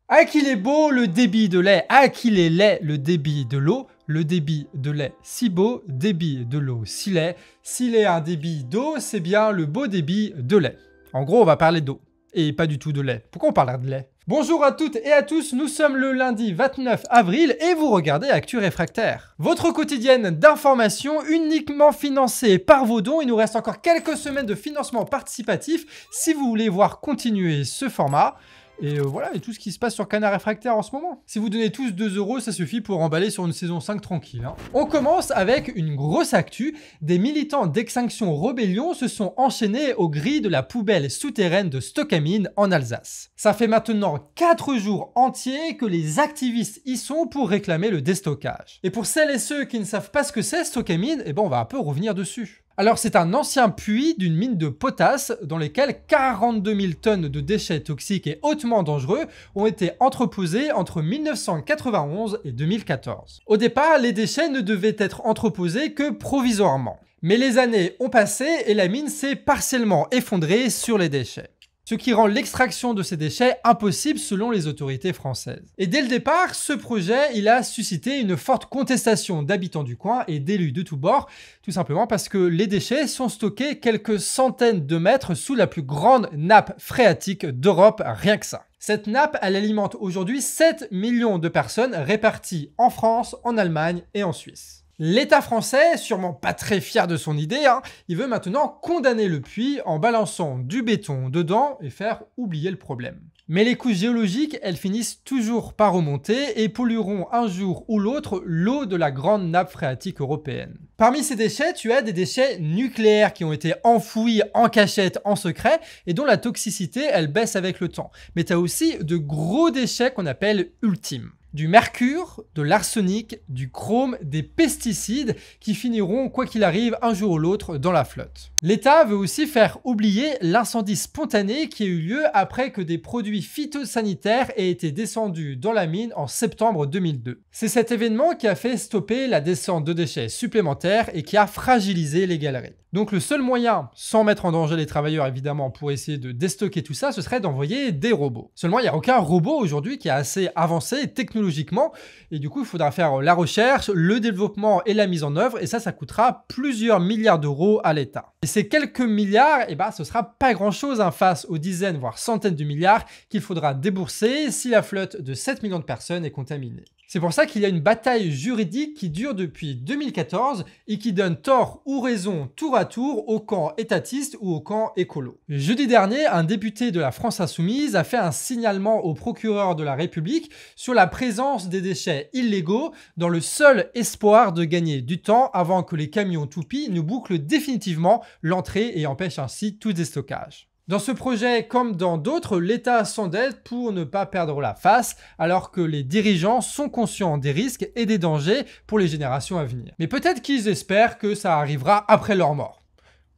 Ah qu'il est beau le débit de lait, ah qu'il est laid le débit de l'eau, le débit de lait si beau, débit de l'eau si laid, s'il est un débit d'eau, c'est bien le beau débit de lait. En gros, on va parler d'eau, et pas du tout de lait. Pourquoi on parlerait de lait? Bonjour à toutes et à tous, nous sommes le lundi 29 avril et vous regardez Actu Réfractaire. Votre quotidienne d'information uniquement financée par vos dons. Il nous reste encore quelques semaines de financement participatif si vous voulez voir continuer ce format. Et voilà, et tout ce qui se passe sur Canard Réfractaire en ce moment. Si vous donnez tous 2 €, ça suffit pour emballer sur une saison 5 tranquille. Hein. On commence avec une grosse actu. Des militants d'Extinction Rebellion se sont enchaînés aux grilles de la poubelle souterraine de Stockamine en Alsace. Ça fait maintenant 4 jours entiers que les activistes y sont pour réclamer le déstockage. Et pour celles et ceux qui ne savent pas ce que c'est Stockamine, eh ben on va un peu revenir dessus. Alors c'est un ancien puits d'une mine de potasse dans lequel 42 000 tonnes de déchets toxiques et hautement dangereux ont été entreposés entre 1991 et 2014. Au départ, les déchets ne devaient être entreposés que provisoirement. Mais les années ont passé et la mine s'est partiellement effondrée sur les déchets. Ce qui rend l'extraction de ces déchets impossible selon les autorités françaises. Et dès le départ, ce projet, il a suscité une forte contestation d'habitants du coin et d'élus de tous bords, tout simplement parce que les déchets sont stockés quelques centaines de mètres sous la plus grande nappe phréatique d'Europe, rien que ça. Cette nappe, elle alimente aujourd'hui 7 millions de personnes réparties en France, en Allemagne et en Suisse. L'État français, sûrement pas très fier de son idée, il veut maintenant condamner le puits en balançant du béton dedans et faire oublier le problème. Mais les couches géologiques, elles finissent toujours par remonter et pollueront un jour ou l'autre l'eau de la grande nappe phréatique européenne. Parmi ces déchets, tu as des déchets nucléaires qui ont été enfouis en cachette, en secret, et dont la toxicité, elle baisse avec le temps. Mais tu as aussi de gros déchets qu'on appelle ultimes. Du mercure, de l'arsenic, du chrome, des pesticides qui finiront, quoi qu'il arrive, un jour ou l'autre dans la flotte. L'État veut aussi faire oublier l'incendie spontané qui a eu lieu après que des produits phytosanitaires aient été descendus dans la mine en septembre 2002. C'est cet événement qui a fait stopper la descente de déchets supplémentaires et qui a fragilisé les galeries. Donc le seul moyen, sans mettre en danger les travailleurs évidemment, pour essayer de déstocker tout ça, ce serait d'envoyer des robots. Seulement, il n'y a aucun robot aujourd'hui qui est assez avancé technologiquement, et du coup, il faudra faire la recherche, le développement et la mise en œuvre, et ça coûtera plusieurs milliards d'euros à l'État. Et ces quelques milliards, ce sera pas grand-chose face aux dizaines, voire centaines de milliards qu'il faudra débourser si la flotte de 7 millions de personnes est contaminée. C'est pour ça qu'il y a une bataille juridique qui dure depuis 2014 et qui donne tort ou raison tour à tour au camp étatiste ou au camp écolo. Jeudi dernier, un député de la France Insoumise a fait un signalement au procureur de la République sur la présence des déchets illégaux dans le seul espoir de gagner du temps avant que les camions toupies ne bouclent définitivement l'entrée et empêchent ainsi tout déstockage. Dans ce projet, comme dans d'autres, l'État s'endette pour ne pas perdre la face, alors que les dirigeants sont conscients des risques et des dangers pour les générations à venir. Mais peut-être qu'ils espèrent que ça arrivera après leur mort.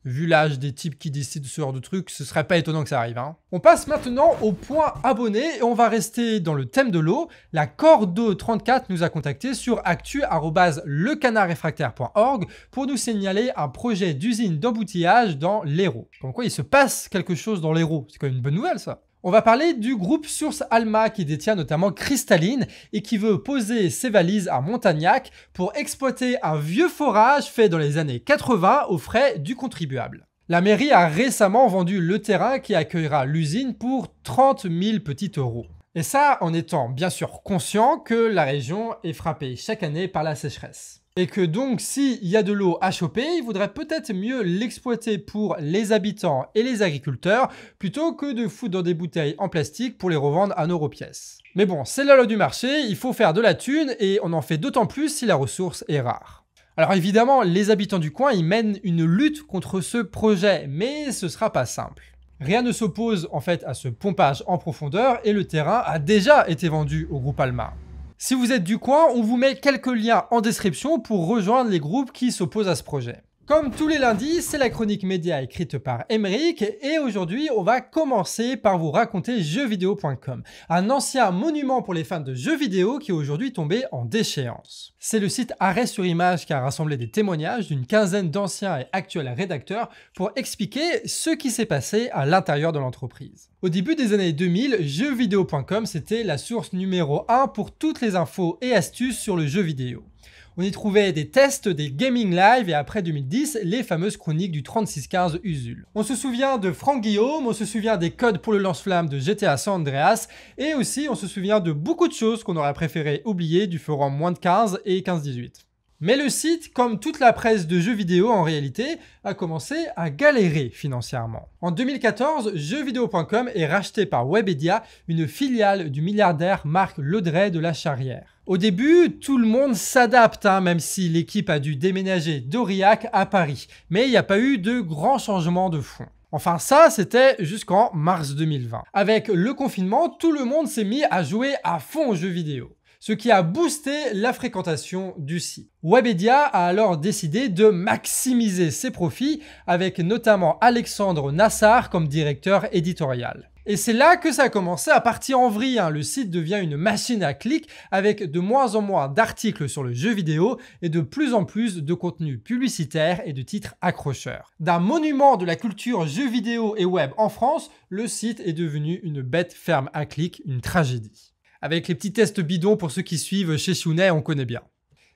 Vu l'âge des types qui décident ce genre de trucs, ce serait pas étonnant que ça arrive. On passe maintenant au point abonné et on va rester dans le thème de l'eau. La Cordo34 nous a contacté sur actu@lecanardréfractaire.org pour nous signaler un projet d'usine d'embouteillage dans l'Hérault. Comme quoi il se passe quelque chose dans l'Hérault, c'est quand même une bonne nouvelle ça. On va parler du groupe Source Alma qui détient notamment Cristalline et qui veut poser ses valises à Montagnac pour exploiter un vieux forage fait dans les années 80 aux frais du contribuable. La mairie a récemment vendu le terrain qui accueillera l'usine pour 30 000 petits euros. Et ça en étant bien sûr conscient que la région est frappée chaque année par la sécheresse. Et que donc, s'il y a de l'eau à choper, il vaudrait peut-être mieux l'exploiter pour les habitants et les agriculteurs, plutôt que de foutre dans des bouteilles en plastique pour les revendre à €. Mais bon, c'est la loi du marché, il faut faire de la thune, et on en fait d'autant plus si la ressource est rare. Alors évidemment, les habitants du coin, ils mènent une lutte contre ce projet, mais ce sera pas simple. Rien ne s'oppose en fait à ce pompage en profondeur, et le terrain a déjà été vendu au groupe Alma. Si vous êtes du coin, on vous met quelques liens en description pour rejoindre les groupes qui s'opposent à ce projet. Comme tous les lundis, c'est la chronique média écrite par Émeric et aujourd'hui, on va commencer par vous raconter jeuxvideo.com, un ancien monument pour les fans de jeux vidéo qui est aujourd'hui tombé en déchéance. C'est le site Arrêt sur Image qui a rassemblé des témoignages d'une quinzaine d'anciens et actuels rédacteurs pour expliquer ce qui s'est passé à l'intérieur de l'entreprise. Au début des années 2000, jeuxvideo.com c'était la source numéro 1 pour toutes les infos et astuces sur le jeu vidéo. On y trouvait des tests, des gaming live et après 2010, les fameuses chroniques du 3615 Usul. On se souvient de Franck Guillaume, on se souvient des codes pour le lance-flamme de GTA San Andreas et aussi on se souvient de beaucoup de choses qu'on aurait préféré oublier du forum moins de 15 et 15-18. Mais le site, comme toute la presse de jeux vidéo en réalité, a commencé à galérer financièrement. En 2014, jeuxvideo.com est racheté par Webedia, une filiale du milliardaire Marc Ledray de la Charrière. Au début, tout le monde s'adapte, même si l'équipe a dû déménager d'Aurillac à Paris. Mais il n'y a pas eu de grands changements de fond. Enfin ça, c'était jusqu'en mars 2020. Avec le confinement, tout le monde s'est mis à jouer à fond aux jeux vidéo, ce qui a boosté la fréquentation du site. Webedia a alors décidé de maximiser ses profits avec notamment Alexandre Nassar comme directeur éditorial. Et c'est là que ça a commencé à partir en vrille. Le site devient une machine à clics avec de moins en moins d'articles sur le jeu vidéo et de plus en plus de contenu publicitaire et de titres accrocheurs. D'un monument de la culture jeux vidéo et web en France, le site est devenu une bête ferme à clics, une tragédie. Avec les petits tests bidons pour ceux qui suivent chez Chounet, on connaît bien.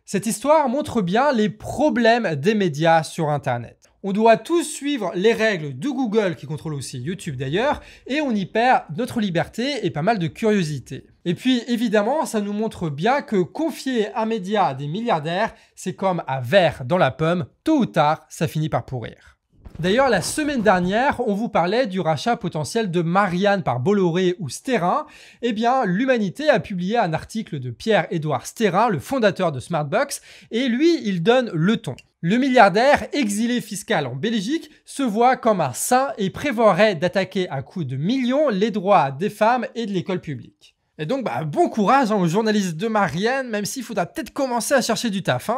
Cette histoire montre bien les problèmes des médias sur Internet. On doit tous suivre les règles de Google, qui contrôle aussi YouTube d'ailleurs, et on y perd notre liberté et pas mal de curiosité. Et puis évidemment, ça nous montre bien que confier un média à des milliardaires, c'est comme un verre dans la pomme, tôt ou tard, ça finit par pourrir. D'ailleurs, la semaine dernière, on vous parlait du rachat potentiel de Marianne par Bolloré ou Sterrin. Eh bien, l'Humanité a publié un article de Pierre-Édouard Sterrin, le fondateur de Smartbox, et lui, il donne le ton. Le milliardaire, exilé fiscal en Belgique, se voit comme un saint et prévoirait d'attaquer à coups de millions les droits des femmes et de l'école publique. Et donc, bon courage aux journalistes de Marianne, même s'il faudra peut-être commencer à chercher du taf.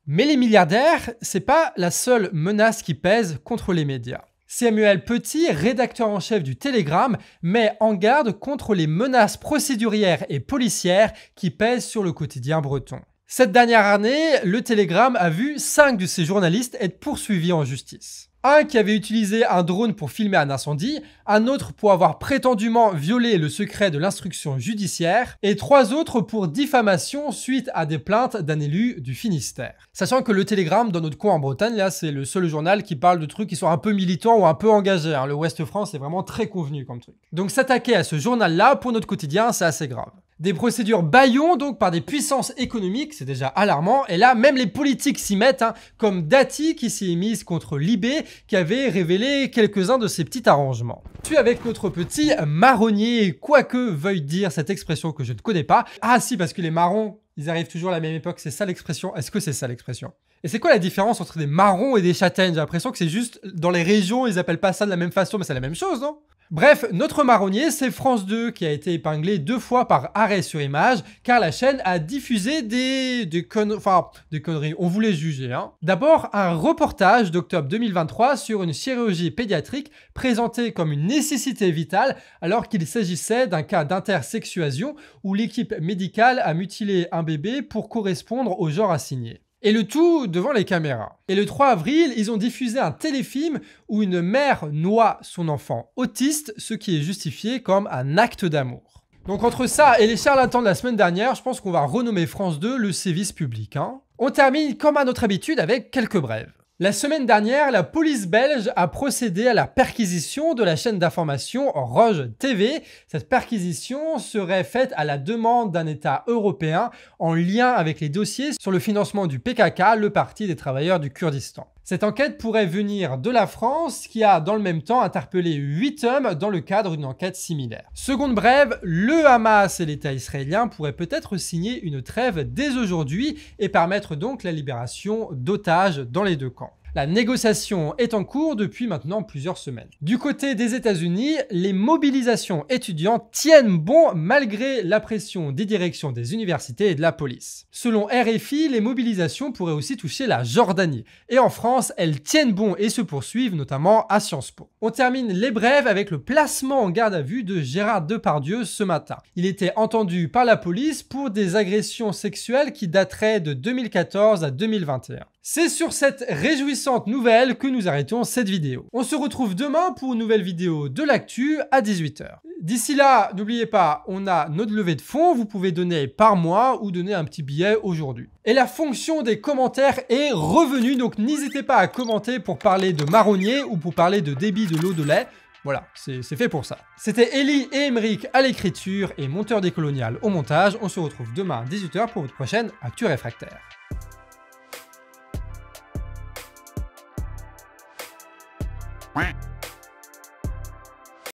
Mais les milliardaires, c'est pas la seule menace qui pèse contre les médias. Samuel Petit, rédacteur en chef du Télégramme, met en garde contre les menaces procédurières et policières qui pèsent sur le quotidien breton. Cette dernière année, le Télégramme a vu 5 de ses journalistes être poursuivis en justice. Un qui avait utilisé un drone pour filmer un incendie, un autre pour avoir prétendument violé le secret de l'instruction judiciaire, et 3 autres pour diffamation suite à des plaintes d'un élu du Finistère. Sachant que le Télégramme, dans notre coin en Bretagne, là, c'est le seul journal qui parle de trucs qui sont un peu militants ou un peu engagés. Le Ouest France est vraiment très convenu comme truc. Donc s'attaquer à ce journal-là, pour notre quotidien, c'est assez grave. Des procédures bâillons donc par des puissances économiques, c'est déjà alarmant, et là même les politiques s'y mettent, comme Dati qui s'y est mise contre Libé, qui avait révélé quelques-uns de ses petits arrangements. Puis avec notre petit marronnier, quoi que veuille dire cette expression que je ne connais pas. Ah si, parce que les marrons, ils arrivent toujours à la même époque, c'est ça l'expression. Est-ce que c'est ça l'expression? Et c'est quoi la différence entre des marrons et des châtaignes? J'ai l'impression que c'est juste, dans les régions, ils appellent pas ça de la même façon, mais c'est la même chose, non? Bref, notre marronnier, c'est France 2 qui a été épinglé 2 fois par Arrêt sur Image, car la chaîne a diffusé des conneries, on voulait juger. D'abord, un reportage d'octobre 2023 sur une chirurgie pédiatrique présentée comme une nécessité vitale alors qu'il s'agissait d'un cas d'intersexuation où l'équipe médicale a mutilé un bébé pour correspondre au genre assigné. Et le tout devant les caméras. Et le 3 avril, ils ont diffusé un téléfilm où une mère noie son enfant autiste, ce qui est justifié comme un acte d'amour. Donc entre ça et les charlatans de la semaine dernière, je pense qu'on va renommer France 2 le sévice public. On termine comme à notre habitude avec quelques brèves. La semaine dernière, la police belge a procédé à la perquisition de la chaîne d'information Rouge TV. Cette perquisition serait faite à la demande d'un État européen en lien avec les dossiers sur le financement du PKK, le Parti des travailleurs du Kurdistan. Cette enquête pourrait venir de la France qui a dans le même temps interpellé 8 hommes dans le cadre d'une enquête similaire. Seconde brève, le Hamas et l'État israélien pourraient peut-être signer une trêve dès aujourd'hui et permettre donc la libération d'otages dans les deux camps. La négociation est en cours depuis maintenant plusieurs semaines. Du côté des États-Unis, les mobilisations étudiantes tiennent bon malgré la pression des directions des universités et de la police. Selon RFI, les mobilisations pourraient aussi toucher la Jordanie. Et en France, elles tiennent bon et se poursuivent notamment à Sciences Po. On termine les brèves avec le placement en garde à vue de Gérard Depardieu ce matin. Il était entendu par la police pour des agressions sexuelles qui dateraient de 2014 à 2021. C'est sur cette réjouissante nouvelle que nous arrêtons cette vidéo. On se retrouve demain pour une nouvelle vidéo de l'actu à 18 h. D'ici là, n'oubliez pas, on a notre levée de fonds, vous pouvez donner par mois ou donner un petit billet aujourd'hui. Et la fonction des commentaires est revenue, donc n'hésitez pas à commenter pour parler de marronnier ou pour parler de débit de l'eau de lait. Voilà, c'est fait pour ça. C'était Ellie et Emeric à l'écriture et Monteur des Coloniales au montage. On se retrouve demain à 18 h pour votre prochaine Actu Réfractaire. Quack.